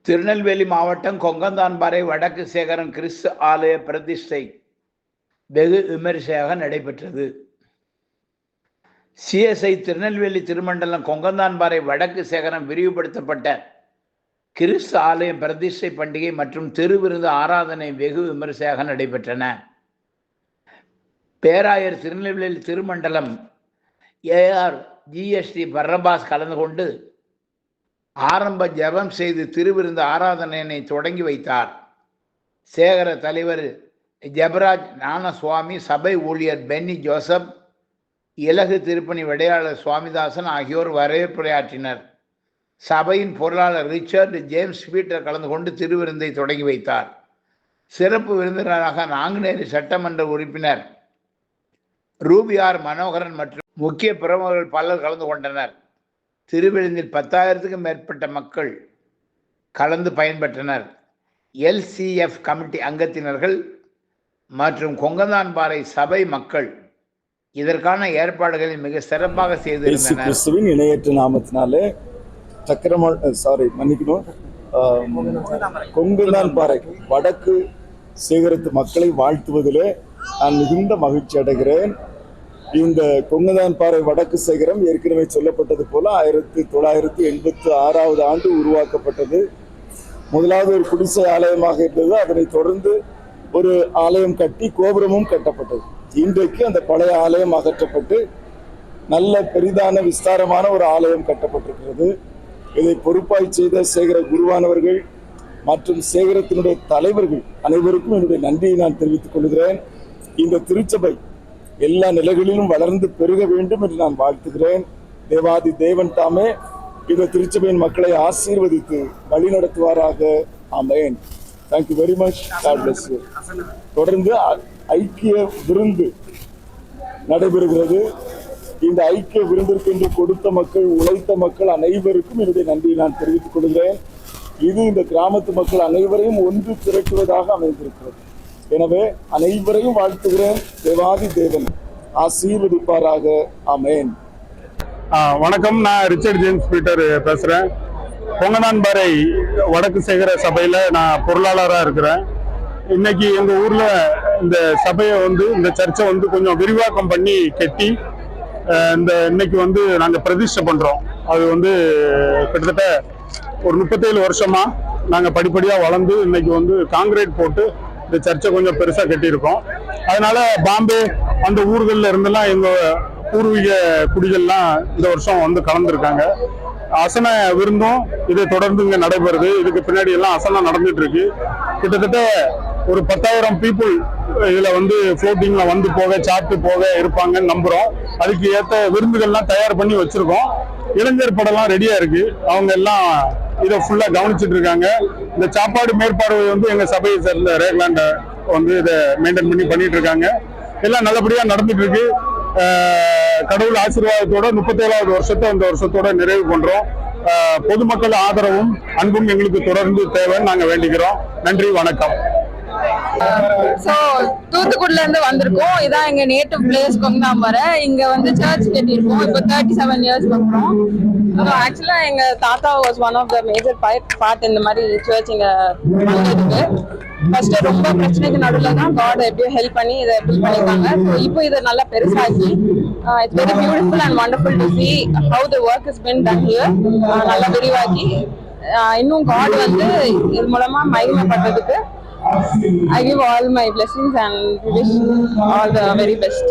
திருநெல்வேலி மாவட்டம் கொங்கந்தான்பாறை வடக்கு சேகரன் கிறிஸ்து ஆலய பிரதிஷ்டை வெகு விமரிசையாக நடைபெற்றது. சிஎஸ்ஐ திருநெல்வேலி திருமண்டலம் கொங்கந்தான்பாறை வடக்கு சேகரம் விரிவுபடுத்தப்பட்ட கிறிஸ்து ஆலயம் பிரதிஷ்டை பண்டிகை மற்றும் திருவிருந்து ஆராதனை வெகு விமரிசையாக நடைபெற்றன. பேராயர் திருநெல்வேலி திருமண்டலம் ஏஆர் ஜிஎஸ்டி பர்னபாஸ் கலந்து கொண்டு ஆரம்ப ஜெபம் செய்து திருவிருந்து ஆராதனையினை தொடங்கி வைத்தார். சேகர தலைவர் ஜெபராஜ் ஞானசுவாமி, சபை ஊழியர் பென்னி ஜோசப், இலகு திருப்பணி விடையாளர் சுவாமிதாசன் ஆகியோர் வரவேற்புரையாற்றினர். சபையின் பொருளாளர் ரிச்சர்ட் ஜேம்ஸ் பீட்டர் கலந்து கொண்டு திருவிருந்தை தொடங்கி வைத்தார். சிறப்பு விருந்தினராக நாங்குநேரி சட்டமன்ற உறுப்பினர் ரூபியார் மனோகரன் மற்றும் முக்கிய பிரமுகர்கள் பலர் கலந்து கொண்டனர். திருவிருந்தில் 10,000க்கும் மேற்பட்ட மக்கள் கலந்து பயன்பெற்றனர். எல்சிஎஃப் கமிட்டி அங்கத்தினர்கள் மற்றும் கொங்கந்தான்பாறை சபை மக்கள் இதற்கான ஏற்பாடுகளை மிக சிறப்பாக செய்திருந்தனர். கிறிஸ்துவின் இணையற்ற நாமத்தினாலே கொங்கந்தான்பாறை வடக்கு சேகரத்து மக்களை வாழ்த்துவதிலே நான் மிகுந்த மகிழ்ச்சி அடைகிறேன். இந்த கொங்கந்தான்பாறை வடக்கு சேகரம் ஏற்கனவே சொல்லப்பட்டது போல 1986 ஆண்டு உருவாக்கப்பட்டது. முதலாவது ஒரு குடிசை ஆலயமாக இருந்தது. அதனை தொடர்ந்து ஒரு ஆலயம் கட்டி கோபுரமும் கட்டப்பட்டது. இன்றைக்கு அந்த பழைய ஆலயம் அகற்றப்பட்டு நல்ல பெரிதான விஸ்தாரமான ஒரு ஆலயம் கட்டப்பட்டிருக்கிறது. இதை பொறுப்பாய் செய்த சேகர குருவானவர்கள் மற்றும் சேகரத்தினுடைய தலைவர்கள் அனைவருக்கும் என்னுடைய நன்றியை நான் தெரிவித்துக் கொள்கிறேன். இந்த திருச்சபை எல்லா நிலைகளிலும் வளர்ந்து பெருக வேண்டும் என்று நான் வாழ்த்துகிறேன். தேவாதி தேவன் தாமே இந்த திருச்சபையின் மக்களை ஆசீர்வதித்து வழி நடத்துவாராக. Amen. Thank you very much. God bless you. தொடர்ந்து ஐக்கிய விருந்து நடைபெறுகிறது. இந்த ஐக்கிய விருந்திற்கு என்று கொடுத்த மக்கள், உழைத்த மக்கள் அனைவருக்கும் என்னுடைய நன்றியை நான் தெரிவித்துக் கொள்கிறேன். இது இந்த கிராமத்து மக்கள் அனைவரையும் ஒன்று திரட்டுவதாக அமைந்திருக்கிறது. எனவே அனைவரையும் வாழ்த்துகிறேன். தேவாதி தேவன் ஆசீர்வதிப்பாராக. ஆமென். வணக்கம். நான் ரிச்சர்ட் ஜேம்ஸ் பீட்டர் பேசுறேன். கொங்கந்தான்பாறை வடக்கு சேகர சபையில நான் பொருளாளராக இருக்கிறேன். இன்னைக்கு எங்க ஊர்ல இந்த சபையை இந்த சர்ச்சை கொஞ்சம் விரிவாக்கம் பண்ணி கட்டி இன்னைக்கு நாங்க பிரதிஷ்டை பண்றோம். அது கிட்டத்தட்ட ஒரு 37 வருஷமா நாங்க படிப்படியா வளர்ந்து இன்னைக்கு காங்கிரீட் போட்டு இந்த சர்ச்சை கொஞ்சம் பெருசா கட்டியிருக்கோம். அதனால பாம்பே அந்த ஊர்கள்ல இருந்தெல்லாம் எங்க பூர்வீக குடிகள்லாம் இந்த வருஷம் கலந்துருக்காங்க. அசன விருந்தும் இதை தொடர்ந்து இங்க நடைபெறுது. இதுக்கு பின்னாடி எல்லாம் அசனம் நடந்துட்டு இருக்கு. கிட்டத்தட்ட ஒரு 10,000 பீப்புள் இதுல ஃப்ளோட்டிங்ல போக சாப்பிட்டு போக இருப்பாங்கன்னு நம்புறோம். அதுக்கு ஏற்ற விருந்துகள்லாம் தயார் பண்ணி வச்சிருக்கோம். இளைஞர் படம்லாம் ரெடியா இருக்கு. அவங்க எல்லாம் இதை ஃபுல்லா கவனிச்சுட்டு இருக்காங்க. இந்த சாப்பாடு மேற்பார்வை எங்க சபையை சேர்ந்த ரேக்லாண்ட இதை மெயின்டைன் பண்ணிட்டு இருக்காங்க. எல்லாம் நல்லபடியா நடந்துட்டு இருக்கு. கடவுள் ஆசீர்வாதத்தோட 37வது வருஷத்தை இந்த வருஷத்தோட நிறைவு பண்றோம். பொதுமக்கள் ஆதரவும் அன்பும் எங்களுக்கு தொடர்ந்து தேவைன்னு நாங்க வேண்டிக்கிறோம். நன்றி, வணக்கம். தூத்துக்குடில இருந்து வந்திருக்கோம். இதான் எங்க நேட்டிவ் பிளேஸ் கொங்கந்தான்பாறை. இங்க சர்ச் கட்டியிருக்கோம். இப்போ 37 இயர்ஸ் பண்றோம். ஆக்சுவலா எங்க தாத்தா was one of the major part இந்த மாதிரி சர்ச் இங்க பண்ணிருக்கு. ஃபர்ஸ்ட் ரொம்ப பிரச்சனைக்கு நடுவில் தான் காட் எப்படியோ ஹெல்ப் பண்ணி இதை பில் பண்ணிருக்காங்க. இப்போ இதை நல்லா பெருசாக்கி it's very beautiful and wonderful to see how the work has been done here. நல்லா விரிவாக்கி இன்னும் காட் இது மூலமா மகிமைப்பட்டதுக்கு I give all my blessings and wish all the very best.